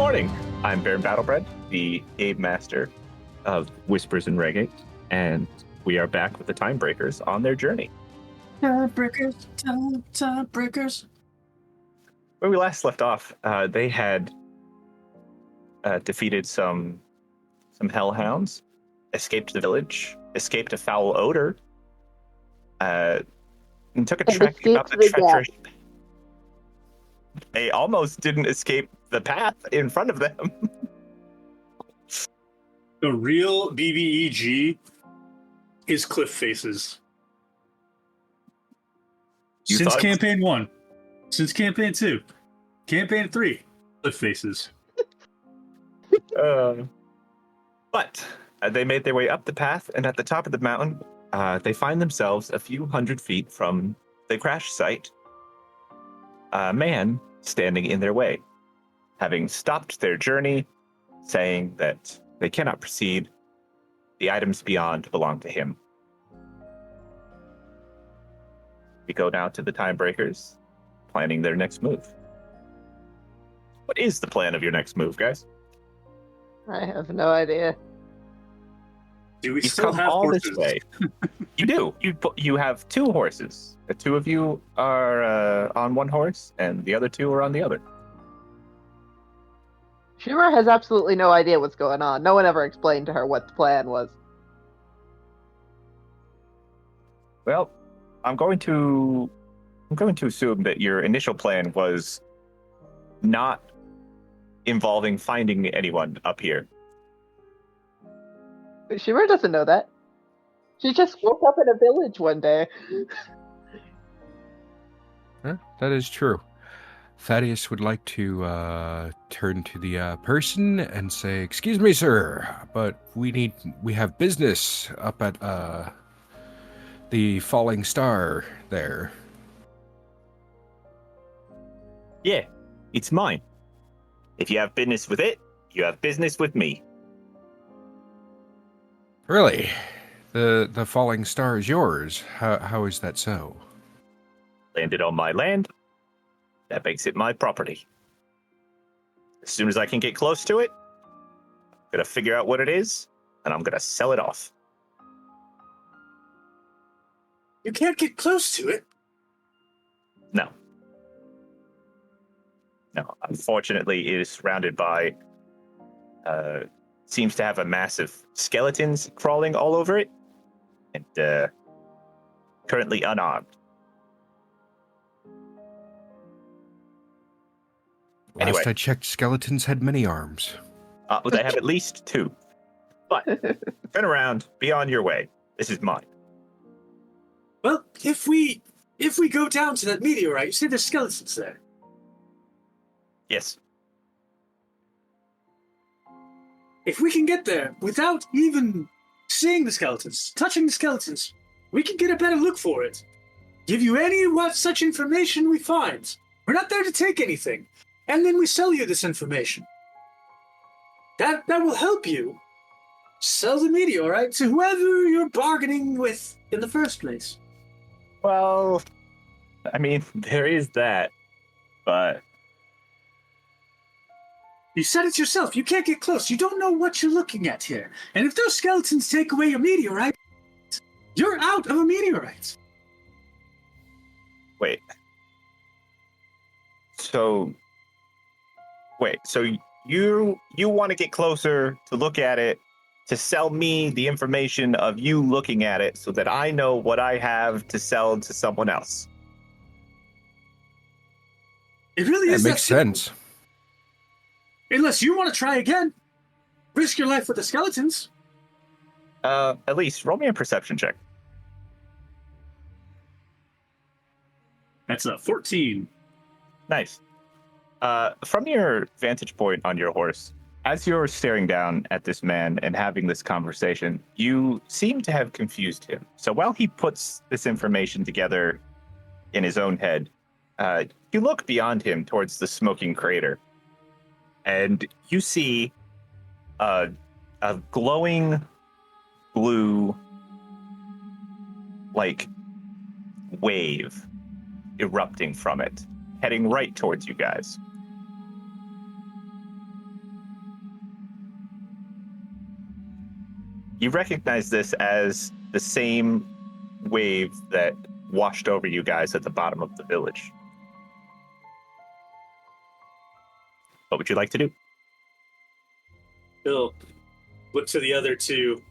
morning. I'm Baron Battlebred, the Game Master of Whispers and Reggae, and we are back with the Timebreakers on their journey. Timebreakers. Where we last left off, they had defeated some hellhounds, escaped the village, escaped a foul odor, and took a trek about the treacherous. They almost didn't escape the path in front of them. The real BBEG is cliff faces. Since campaign 1, since campaign 2, campaign 3, cliff faces. But they made their way up the path, and at the top of the mountain, they find themselves a few hundred feet from the crash site. A man standing in their way, having stopped their journey, saying that they cannot proceed. The items beyond belong to him. We go now to the Timebreakers, planning their next move. What is the plan of your next move, guys? I have no idea. Do we You've still come have all horses? this way. You do. You have two horses. The two of you are on one horse, and the other two are on the other. Shimmer has absolutely no idea what's going on. No one ever explained to her what the plan was. Well, I'm going to assume that your initial plan was not involving finding anyone up here. But Shimmer doesn't know that. She just woke up in a village one day. That is true. Thaddeus would like to turn to the person and say, "Excuse me, sir, but we have business up at the Falling Star there." Yeah, it's mine. If you have business with it, you have business with me. Really? The Falling Star is yours. How is that so? Landed on my land. That makes it my property. As soon as I can get close to it, I'm gonna figure out what it is, and I'm gonna sell it off. You can't get close to it. No. Unfortunately, it is surrounded by, seems to have a massive skeletons crawling all over it, and currently unarmed. Last Anyway. I checked, skeletons had many arms. They have at least two. But turn around, be on your way. This is mine. Well, if we go down to that meteorite, you see there's skeletons there. Yes. If we can get there without even seeing the skeletons, touching the skeletons, we can get a better look for it. Give you any such information we find. We're not there to take anything. And then we sell you this information. That will help you sell the meteorite to whoever you're bargaining with in the first place. Well, I mean, there is that, but... You said it yourself. You can't get close. You don't know what you're looking at here. And if those skeletons take away your meteorite, you're out of a meteorite. Wait. So you want to get closer to look at it, to sell me the information of you looking at it so that I know what I have to sell to someone else. It really is That makes sense. Unless you want to try again. Risk your life with the skeletons. At least roll me a perception check. That's a 14. Nice. From your vantage point on your horse, as you're staring down at this man and having this conversation, you seem to have confused him. So while he puts this information together in his own head, you look beyond him towards the smoking crater, and you see a glowing blue, wave erupting from it, heading right towards you guys. You recognize this as the same wave that washed over you guys at the bottom of the village. What would you like to do? Bill, look to the other two.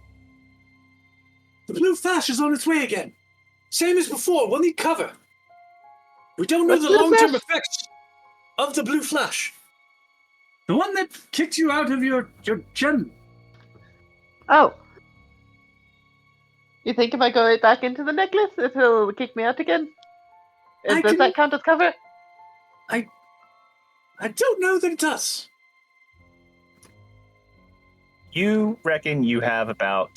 The blue flash is on its way again. Same as before, we'll need cover. We don't know What's the blue long-term flash? effects of the blue flash. The one that kicked you out of your gem. Oh. You think if I go right back into the necklace, it will kick me out again? Does that count as cover? I don't know that it does. You reckon you have about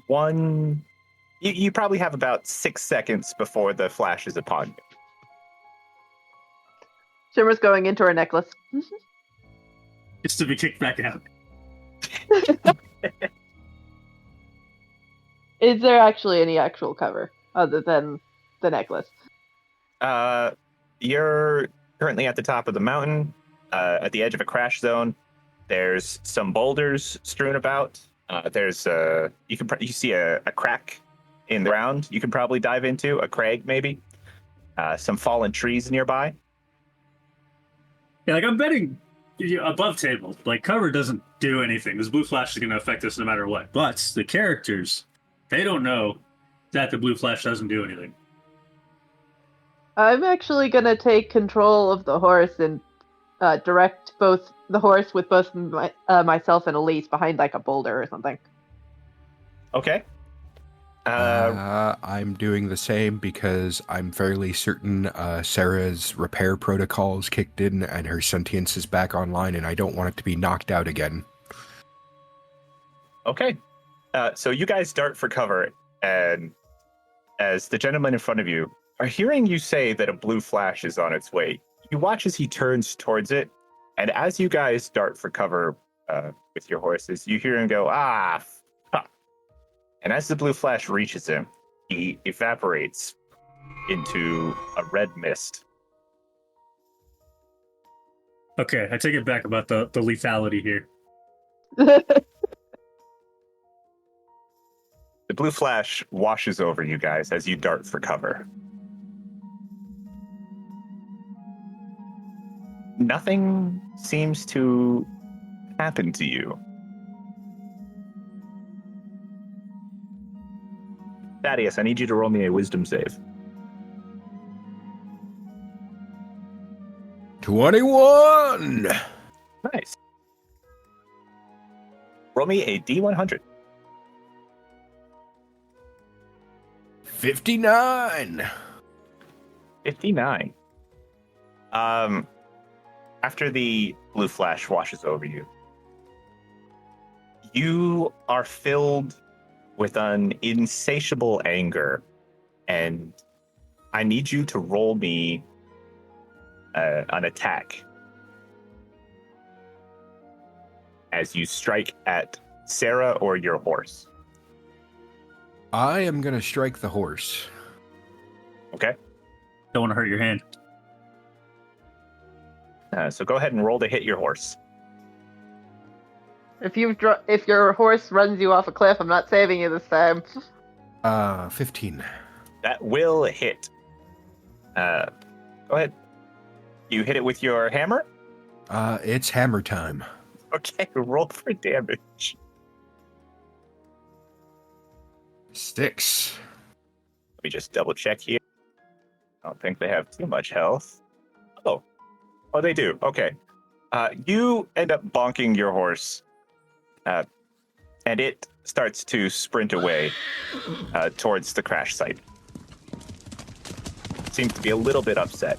you probably have about 6 seconds before the flash is upon you. Shimmer's going into her necklace. Just to be kicked back out. Is there actually any actual cover other than the necklace? You're currently at the top of the mountain, at the edge of a crash zone. There's some boulders strewn about. There's you see a crack in the ground you can probably dive into, a crag maybe. Some fallen trees nearby. Yeah, like I'm betting above table. Like cover doesn't do anything. This blue flash is going to affect us no matter what. But the characters, they don't know that the blue flash doesn't do anything. I'm actually going to take control of the horse and direct both the horse with both myself and Elise behind like a boulder or something. Okay. I'm doing the same because I'm fairly certain Sarah's repair protocols kicked in and her sentience is back online, and I don't want it to be knocked out again. Okay. So you guys dart for cover, and as the gentleman in front of you are hearing you say that a blue flash is on its way, you watch as he turns towards it, and as you guys dart for cover with your horses, you hear him go, fuck. And as the blue flash reaches him, he evaporates into a red mist. Okay, I take it back about the lethality here. The blue flash washes over you guys as you dart for cover. Nothing seems to happen to you. Thaddeus, I need you to roll me a wisdom save. 21! Nice. Roll me a D100. 59! 59. After the blue flash washes over you, you are filled with an insatiable anger, and I need you to roll me an attack as you strike at Sarah or your horse. I am going to strike the horse. Okay? Don't want to hurt your hand. So go ahead and roll to hit your horse. If your horse runs you off a cliff, I'm not saving you this time. 15. That will hit. Go ahead. You hit it with your hammer? It's hammer time. Okay, roll for damage. 6. Let me just double check here. I don't think they have too much health. Oh, they do. Okay. You end up bonking your horse, and it starts to sprint away towards the crash site. Seems to be a little bit upset.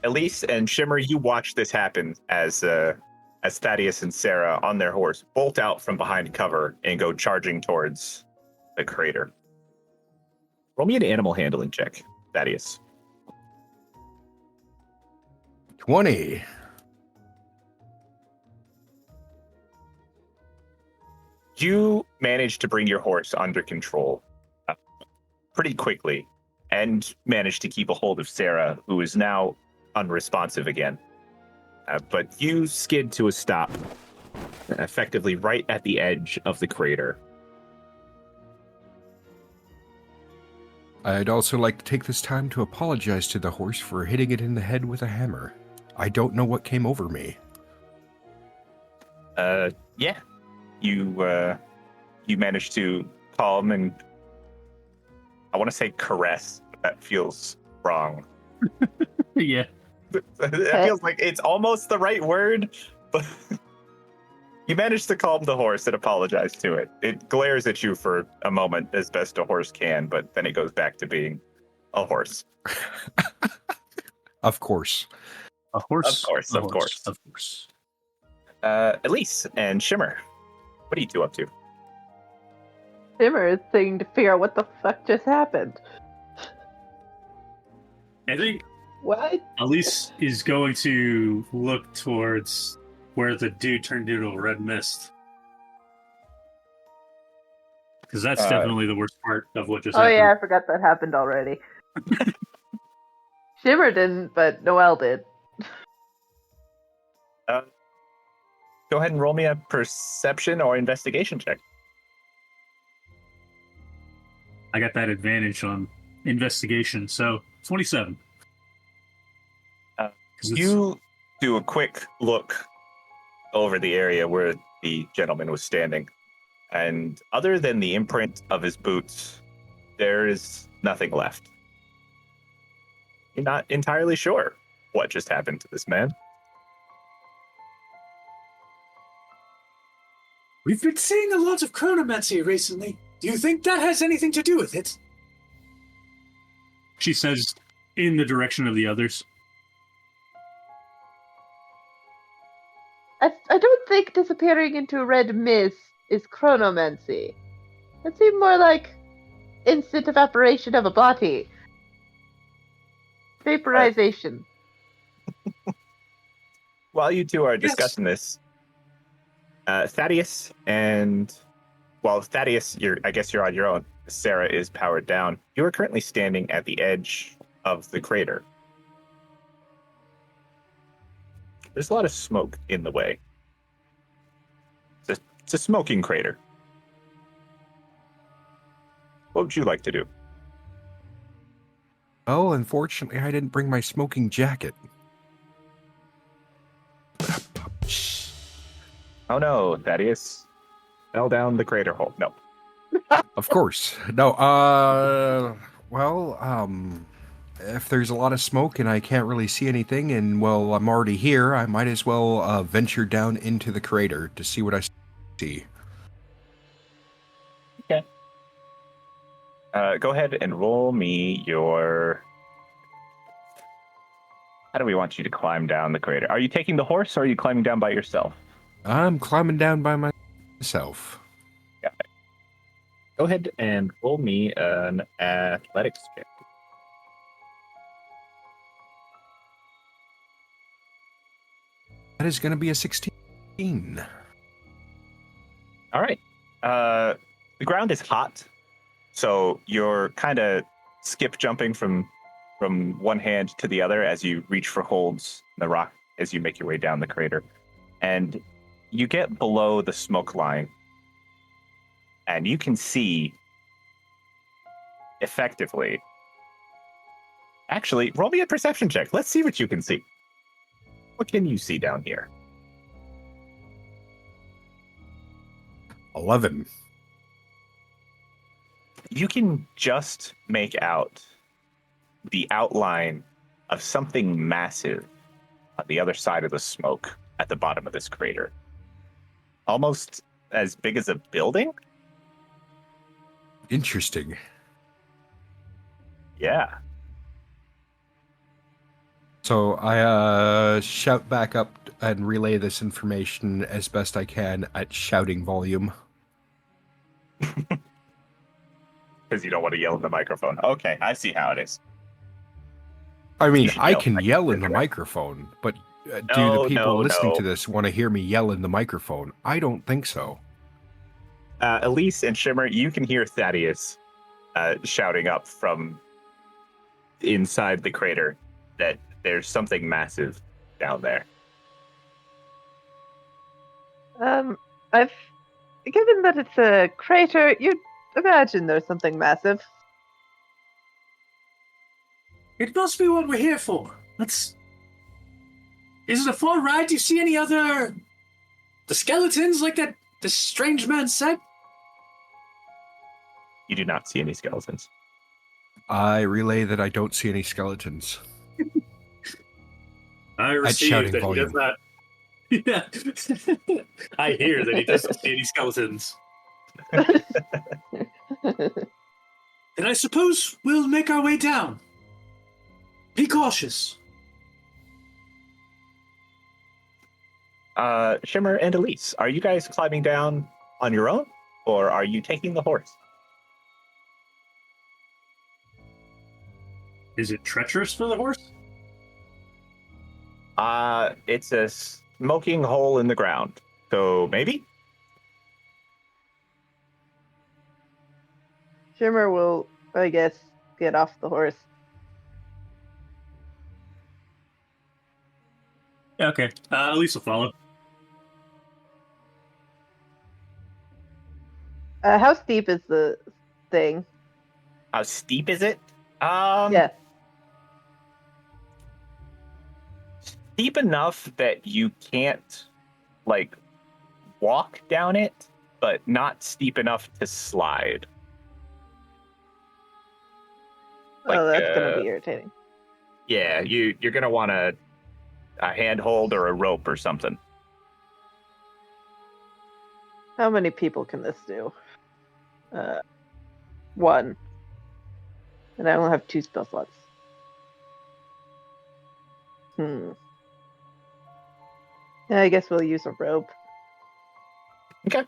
Elise and Shimmer, you watch this happen as Thaddeus and Sarah on their horse bolt out from behind cover and go charging towards the crater. Roll me an animal handling check, Thaddeus. 20. You manage to bring your horse under control pretty quickly and manage to keep a hold of Sarah, who is now unresponsive again. But you skid to a stop effectively right at the edge of the crater. I'd also like to take this time to apologize to the horse for hitting it in the head with a hammer. I don't know what came over me. Yeah, you managed to calm and I want to say caress, but that feels wrong. Yeah. It feels like it's almost the right word, but you managed to calm the horse and apologize to it. It glares at you for a moment as best a horse can, but then it goes back to being a horse. Of course. A horse. Of course, a of horse, course. Of course. Elise and Shimmer, what are you two up to? Shimmer is thinking to figure out what the fuck just happened. I think What? Elise is going to look towards where the dude turned into a red mist. Because that's definitely the worst part of what just Oh happened. yeah, I forgot that happened already. Shimmer didn't, but Noelle did. Go ahead and roll me a perception or investigation check. I got that advantage on investigation, so 27. You do a quick look over the area where the gentleman was standing, and other than the imprint of his boots, there is nothing left. You're not entirely sure what just happened to this man. We've been seeing a lot of chronomancy recently. Do you think that has anything to do with it? She says in the direction of the others. I don't think disappearing into a red mist is chronomancy. It seemed more like instant evaporation of a body. Vaporization. While you two are discussing this, Thaddeus and, well, Thaddeus, I guess you're on your own. Sarah is powered down. You are currently standing at the edge of the crater. There's a lot of smoke in the way. It's a smoking crater. What would you like to do? Oh, unfortunately, I didn't bring my smoking jacket. Oh no, Thaddeus fell down the crater hole. No. Of course. No, if there's a lot of smoke and I can't really see anything, and, well, I'm already here, I might as well venture down into the crater to see what I see. Okay. Go ahead and roll me your... How do we want you to climb down the crater? Are you taking the horse or are you climbing down by yourself? I'm climbing down by myself. Got it. Go ahead and roll me an athletics check. That is going to be a 16. All right. The ground is hot, so you're kind of skip jumping from one hand to the other as you reach for holds in the rock as you make your way down the crater. And you get below the smoke line, and you can see effectively. Actually, roll me a perception check. Let's see what you can see. What can you see down here? 11. You can just make out the outline of something massive on the other side of the smoke at the bottom of this crater. Almost as big as a building? Interesting. Yeah. So I shout back up and relay this information as best I can at shouting volume. Because you don't want to yell in the microphone. Okay, I see how it is. I mean, should I yell can like yell you're in the correct. microphone, but do No, the people no, listening no. to this want to hear me yell in the microphone? I don't think so. Elise and Shimmer, you can hear Thaddeus shouting up from inside the crater that there's something massive down there. I've given that it's a crater, you'd imagine there's something massive. It must be what we're here for. Is it a far ride? Do you see any other... the skeletons like that this strange man said? You do not see any skeletons. I relay that I don't see any skeletons. I receive shouting that he does not. Yeah. I hear that he doesn't see any skeletons. And I suppose we'll make our way down. Be cautious. Shimmer and Elise, are you guys climbing down on your own, or are you taking the horse? Is it treacherous for the horse? It's a smoking hole in the ground, so maybe? Shimmer will, I guess, get off the horse. Yeah, okay. Elise will follow. How steep is the thing? How steep is it? Yeah. Steep enough that you can't, walk down it, but not steep enough to slide. Oh, that's gonna be irritating. Yeah, you're gonna want a handhold or a rope or something. How many people can this do? One. And I only have 2 spell slots. Yeah, I guess we'll use a rope. Okay.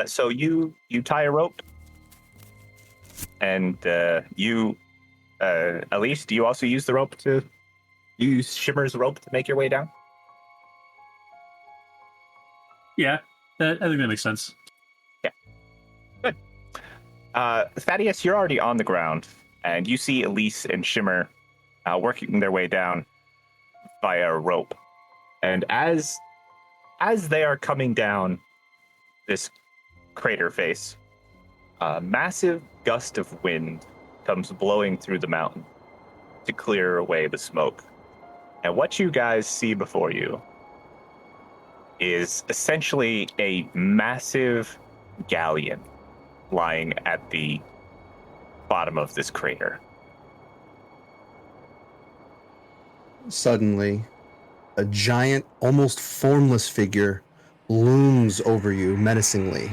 So you tie a rope, and Elise, do you also use the rope to use Shimmer's rope to make your way down? Yeah, I think that makes sense. Yeah. Good. Thaddeus, you're already on the ground, and you see Elise and Shimmer working their way down via a rope. And as they are coming down this crater face, a massive gust of wind comes blowing through the mountain to clear away the smoke. And what you guys see before you is essentially a massive galleon lying at the bottom of this crater. Suddenly, a giant, almost formless figure looms over you menacingly.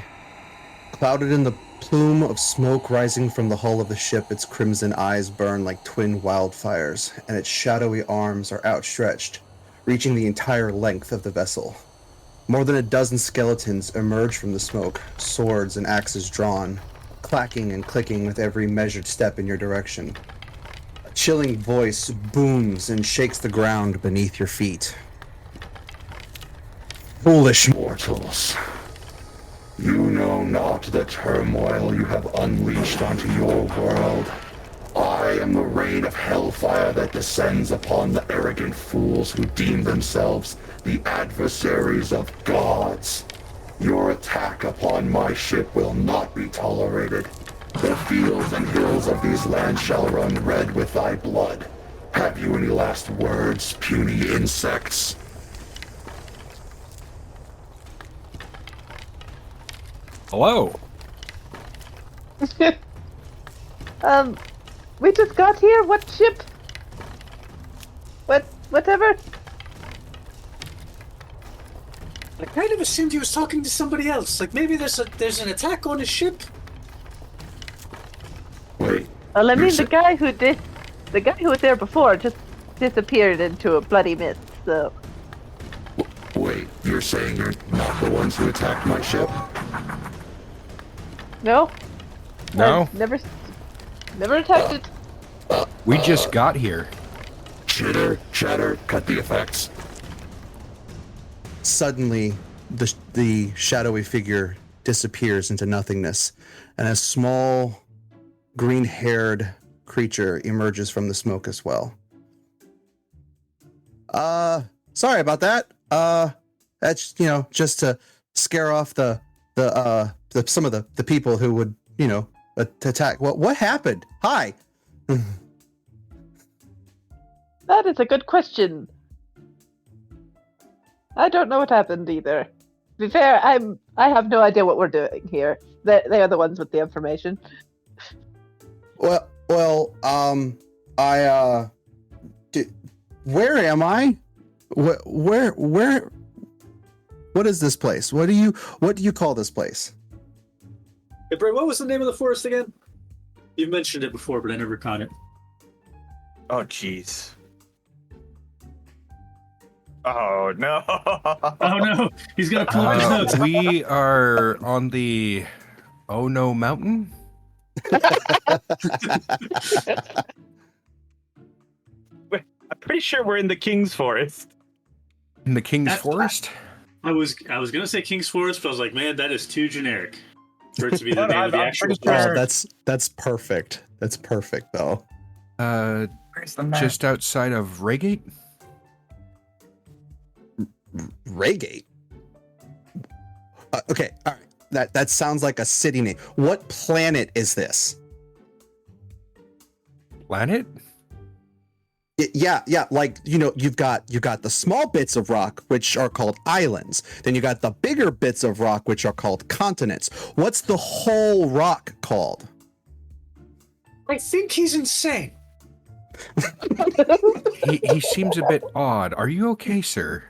Clouded in the plume of smoke rising from the hull of the ship, its crimson eyes burn like twin wildfires, and its shadowy arms are outstretched, reaching the entire length of the vessel. More than a dozen skeletons emerge from the smoke, swords and axes drawn, clacking and clicking with every measured step in your direction. A chilling voice booms and shakes the ground beneath your feet. Foolish mortals. You know not the turmoil you have unleashed onto your world. I am the rain of hellfire that descends upon the arrogant fools who deem themselves the adversaries of gods. Your attack upon my ship will not be tolerated. The fields and hills of these lands shall run red with thy blood. Have you any last words, puny insects? Hello. We just got here. What ship? Whatever. I kind of assumed he was talking to somebody else. Like maybe there's an attack on his ship. Wait. Well, I mean, the guy who was there before just disappeared into a bloody mist. So. Wait, you're saying you're not the ones who attacked my ship? No. No. I've never attacked it. We just got here. Chatter, cut the effects. Suddenly, the shadowy figure disappears into nothingness, and a small, green-haired creature emerges from the smoke as well. Sorry about that. That's just to scare off the some of the people who would attack. What happened? Hi. That is a good question. I don't know what happened either. To be fair, I have no idea what we're doing here. They are the ones with the information. Well, where am I? Where? What is this place? What do you call this place? Hey, Bray, what was the name of the forest again? You've mentioned it before, but I never caught it. Oh, jeez. Oh, no. Oh, no. He's going to pull up his notes. We are on the Oh No Mountain. I'm pretty sure we're in the King's Forest. In the King's Forest? I was gonna say King's Forest, but I was like, man, that is too generic for it to be the No, name of the I'm actual pretty forest. sure. That's perfect. That's perfect though. Where's the map? Just outside of Reygate? Reygate. Okay, all right. That sounds like a city name. What planet is this? Planet? Yeah. Like you've got the small bits of rock which are called islands. Then you got the bigger bits of rock which are called continents. What's the whole rock called? I think he's insane. He seems a bit odd. Are you okay, sir?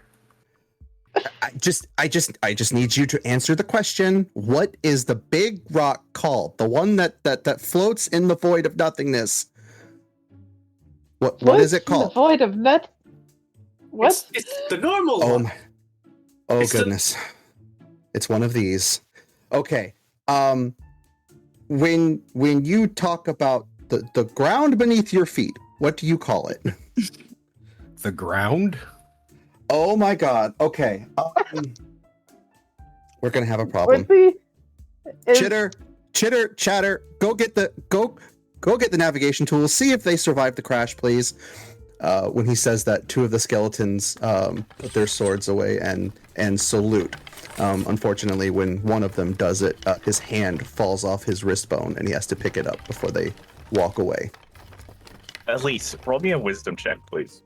I just need you to answer the question. What is the big rock called? The one that floats in the void of nothingness. What is it called? The void of net. What? It's the normal Oh one. my. Oh It's goodness. It's one of these. Okay. When you talk about the ground beneath your feet, what do you call it? The ground? Oh my god. Okay. We're gonna have a problem. Chitter, chatter. Go get the navigation tools. See if they survived the crash, please. When he says that, two of the skeletons put their swords away and salute. Unfortunately, when one of them does it, his hand falls off his wrist bone, and he has to pick it up before they walk away. Elise, roll me a wisdom check, please.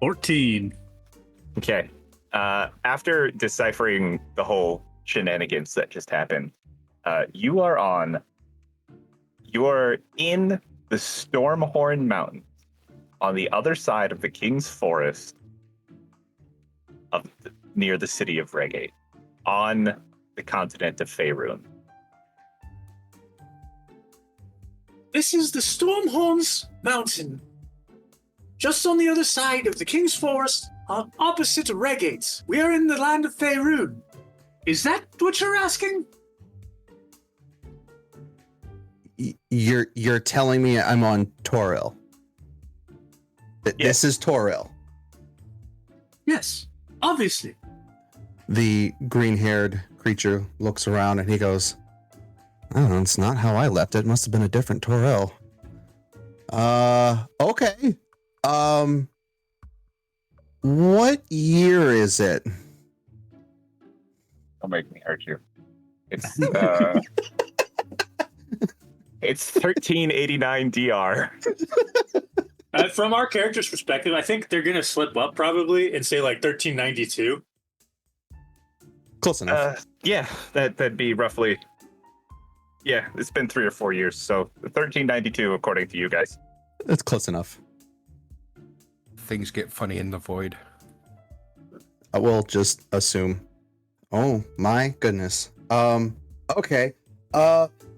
$14. Okay. After deciphering the whole shenanigans that just happened, you are in the Stormhorn Mountains on the other side of the King's Forest near the city of Reygate, on the continent of Faerun. This is the Stormhorns Mountain. Just on the other side of the King's Forest, opposite Reygate. We are in the land of Faerun. Is that what you're asking? You're telling me I'm on Toril. This is Toril. Yes, obviously. The green-haired creature looks around and he goes, I don't know, it's not how I left it. It must have been a different Toril. Okay. What year is it? Don't make me hurt you. It's it's 1389 DR. From our character's perspective, I think they're gonna slip up probably and say like 1392. Close enough. Yeah, that'd be roughly. Yeah, it's been 3 or 4 years, so 1392 according to you guys. That's close enough. Things get funny in the void. I will just assume. Oh my goodness. Okay.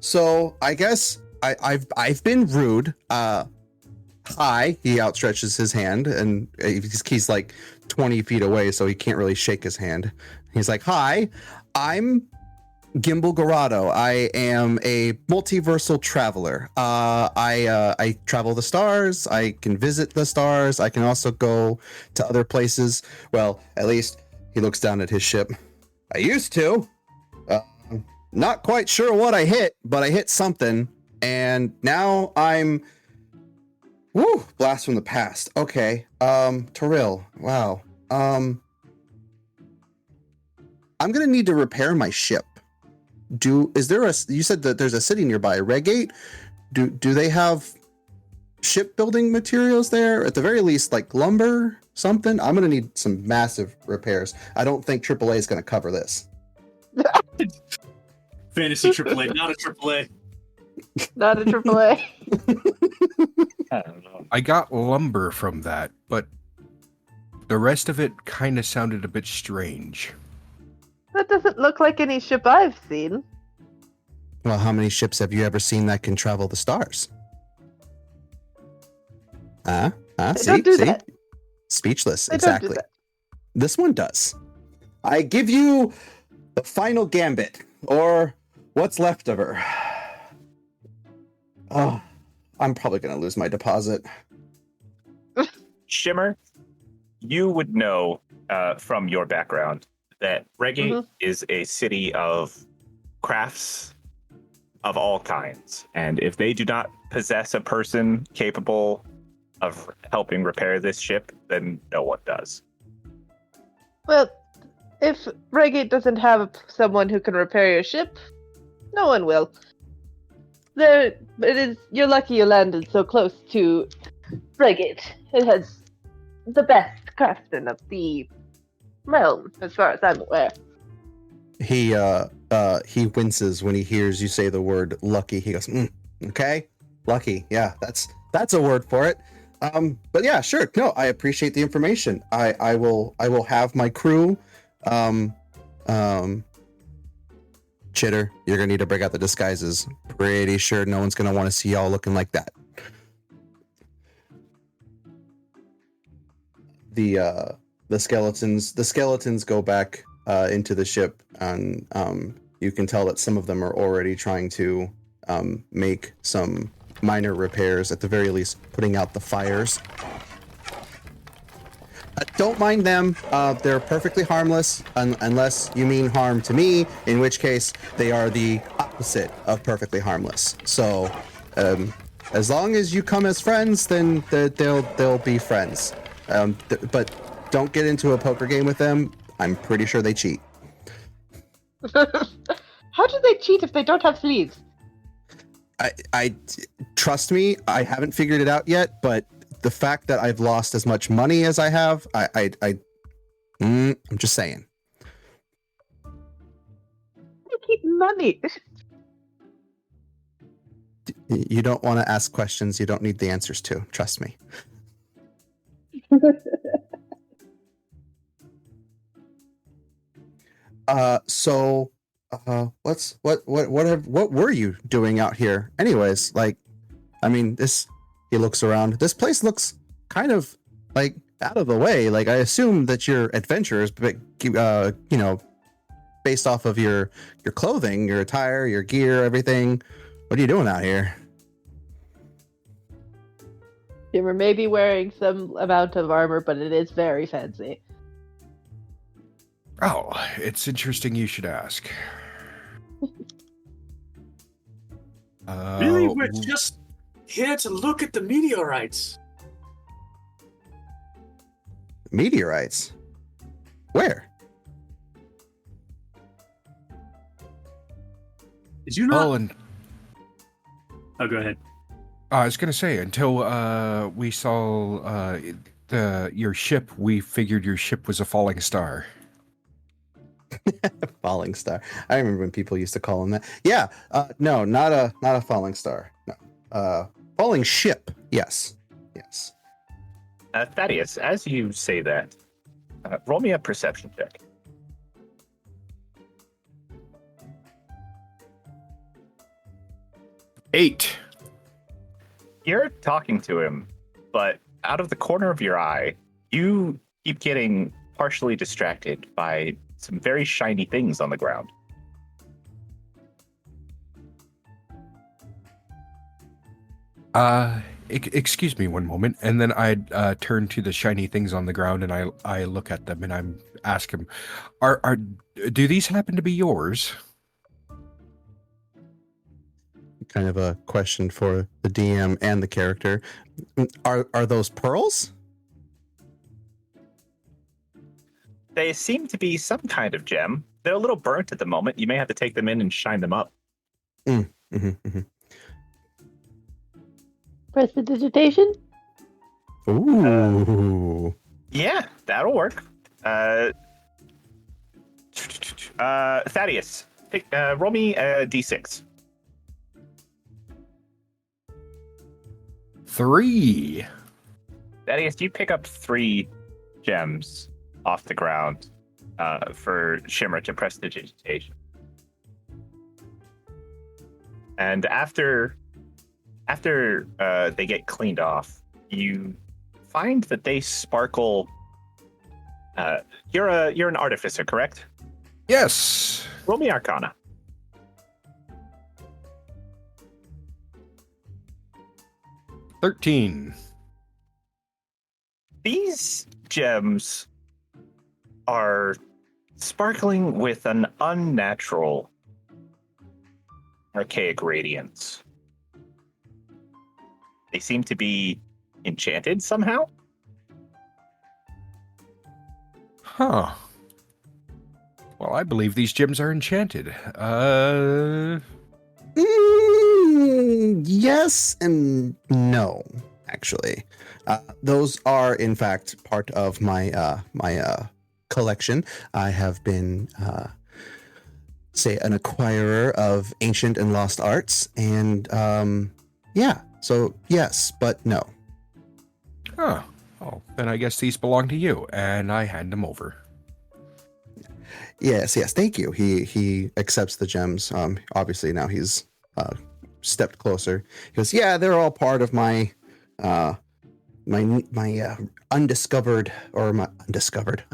So I guess I've been rude. Hi. He outstretches his hand, and he's like 20 feet away, so he can't really shake his hand. He's like, "Hi, I'm Gimbal Garado. I am a multiversal traveler. I travel the stars. I can visit the stars. I can also go to other places. Well, at least," he looks down at his ship. "I used to. Not quite sure what I hit, but I hit something. And now I'm Woo! Blast from the past. Okay. Toril. Wow. I'm gonna need to repair my ship. Is there a? You said that there's a city nearby, Regate. Do they have shipbuilding materials there? At the very least, like lumber, something. I'm gonna need some massive repairs. I don't think AAA is gonna cover this. Fantasy AAA, not a AAA. Not a AAA. I don't know. I got lumber from that, but the rest of it kind of sounded a bit strange. That doesn't look like any ship I've seen. Well, how many ships have you ever seen that can travel the stars? They See, don't do see? that. Speechless. They don't do Exactly. that. This one does. I give you the final gambit, or what's left of her. Oh, I'm probably going to lose my deposit. Shimmer, you would know from your background that Regate is a city of crafts of all kinds. And if they do not possess a person capable of helping repair this ship, then no one does. Well, if Regate doesn't have someone who can repair your ship, no one will. You're lucky you landed so close to Regate. It has the best craftsmen of the realm, as far as I'm aware. He winces when he hears you say the word lucky. He goes, okay, lucky. Yeah, that's a word for it. But yeah, sure. No, I appreciate the information. I will have my crew. Chitter, you're gonna need to break out the disguises. Pretty sure no one's gonna want to see y'all looking like that. The skeletons go back into the ship, and you can tell that some of them are already trying to make some minor repairs, at the very least putting out the fires. Don't mind them. They're perfectly harmless, unless you mean harm to me, in which case they are the opposite of perfectly harmless. So as long as you come as friends, then they'll be friends. But don't get into a poker game with them. I'm pretty sure they cheat. How do they cheat if they don't have sleeves? I trust me, I haven't figured it out yet, but the fact that I've lost as much money as I have, I'm just saying. They keep money. You don't want to ask questions you don't need the answers to. Trust me. What were you doing out here? Anyways, like, I mean, he looks around. This place looks kind of like out of the way. Like, I assume that your adventurers, based off of your clothing, your attire, your gear, everything. What are you doing out here? You were maybe wearing some amount of armor, but it is very fancy. Oh, it's interesting you should ask. Really, we're just here to look at the meteorites. Meteorites? Where? Did you not? Oh, go ahead. I was gonna say, until we saw your ship, we figured your ship was a falling star. Falling star. I remember when people used to call him that. Yeah. No, not a falling star. No. Falling ship. Yes. Thaddeus, as you say that, roll me a perception check. Eight. You're talking to him, but out of the corner of your eye, you keep getting partially distracted by some very shiny things on the ground. Excuse me one moment, and then I turn to the shiny things on the ground, and I look at them, and I ask him, do these happen to be yours? kind of a question for the DM and the character. Are those pearls? They seem to be some kind of gem. They're a little burnt at the moment. You may have to take them in and shine them up. Prestidigitation? Ooh. Yeah, that'll work. Thaddeus, roll me a d6. 3. Thaddeus, you pick up 3 gems off the ground for Shimmer to prestidigitation. And after they get cleaned off, you find that they sparkle. You're an artificer, correct? Yes. Roll me Arcana. 13. These gems are sparkling with an unnatural, archaic radiance. They seem to be enchanted somehow. Huh. Well, I believe these gems are enchanted. Yes and no, actually. Those are, in fact, part of my collection. I have been, say, an acquirer of ancient and lost arts, and yeah. So yes, but no. Huh. Oh, then I guess these belong to you, and I hand them over. Yes. Thank you. He accepts the gems. Obviously now he's stepped closer. He goes, yeah, they're all part of my undiscovered, or my undiscovered.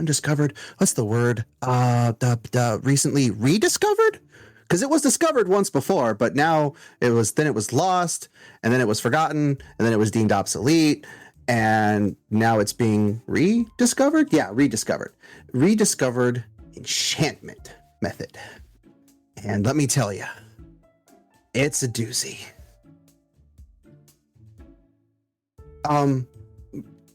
What's the word? The recently rediscovered, because it was discovered once before, but now it was lost, and then it was forgotten, and then it was deemed obsolete, and now it's being rediscovered. Yeah, rediscovered enchantment method, and let me tell you, it's a doozy.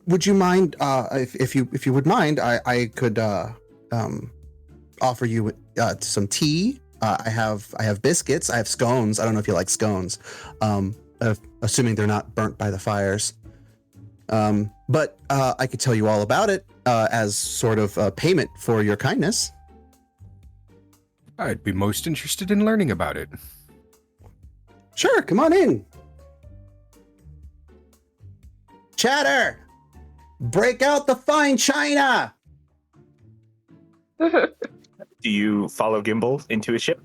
Would you mind, if you would mind, I could offer you some tea. I have biscuits. I have scones. I don't know if you like scones. Assuming they're not burnt by the fires. But I could tell you all about it as sort of payment for your kindness. I'd be most interested in learning about it. Sure, come on in. Chatter! Break out the fine china! Do you follow Gimbal into his ship?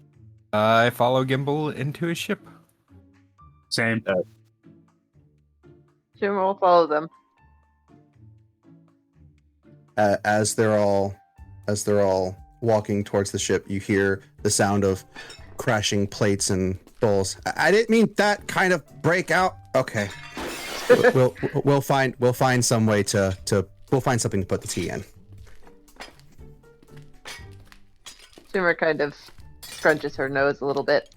I follow Gimbal into his ship. Same. Shimmer will follow them. As they're all walking towards the ship, you hear the sound of crashing plates and bowls. I didn't mean that kind of breakout. Okay, we'll find some way we'll find something to put the tea in. Shimmer kind of scrunches her nose a little bit.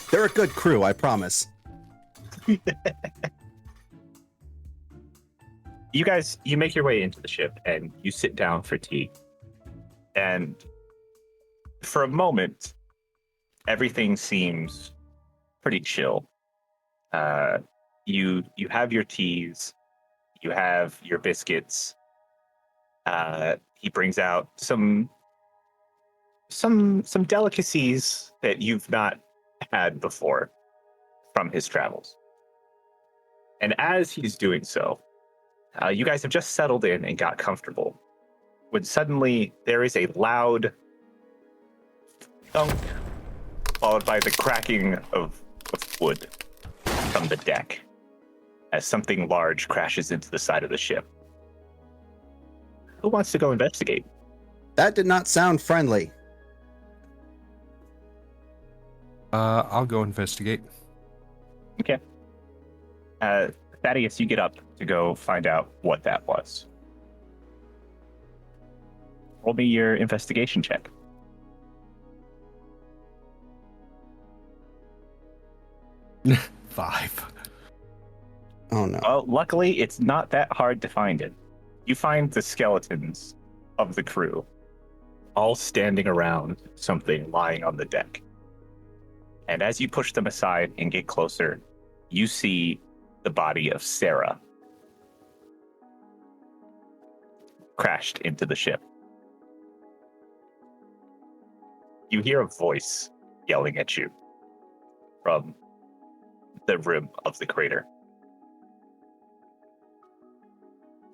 They're a good crew, I promise. You make your way into the ship and you sit down for tea. And for a moment, everything seems pretty chill. You have your teas, you have your biscuits. He brings out some delicacies that you've not had before from his travels. And as he's doing so, you guys have just settled in and got comfortable, when suddenly there is a loud thunk, followed by the cracking of wood from the deck, as something large crashes into the side of the ship. Who wants to go investigate? That did not sound friendly. I'll go investigate. Okay. Thaddeus, you get up to go find out what that was. Roll me your investigation check. 5. Oh no. Well, luckily, it's not that hard to find it. You find the skeletons of the crew all standing around something lying on the deck. And as you push them aside and get closer, you see the body of Sarah crashed into the ship. You hear a voice yelling at you from the rim of the crater.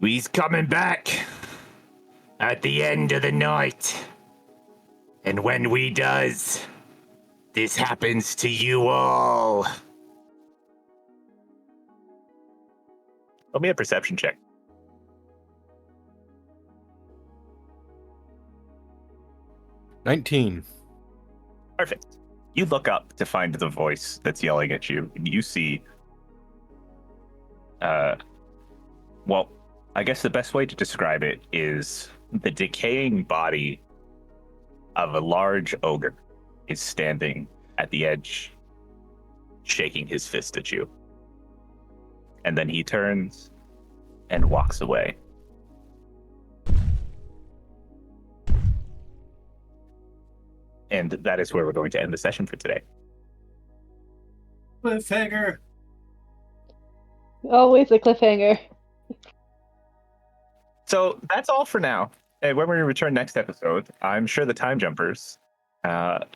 We's coming back at the end of the night. And when we does, this happens to you all. Roll me a perception check. 19. Perfect. You look up to find the voice that's yelling at you, and you see, well, I guess the best way to describe it is the decaying body of a large ogre is standing at the edge, shaking his fist at you. And then he turns and walks away. And that is where we're going to end the session for today. Cliffhanger. Always a cliffhanger. So that's all for now. And when we return next episode, I'm sure the time jumpers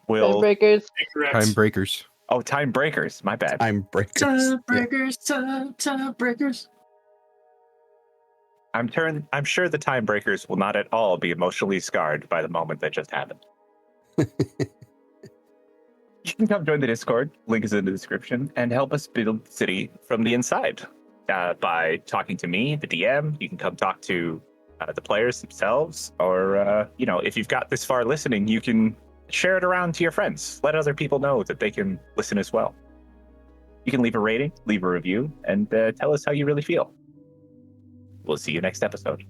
will... Breakers. Incorrect. Time breakers. Oh, time breakers. My bad. I'm breakers. Time breakers. Time breakers. I'm sure the time breakers will not at all be emotionally scarred by the moment that just happened. You can come join the Discord. Link is in the description, and help us build the city from the inside by talking to me, the DM. You can come talk to the players themselves, or if you've got this far listening, you can share it around to your friends. Let other people know that they can listen as well. You can leave a rating, leave a review, and tell us how you really feel. We'll see you next episode.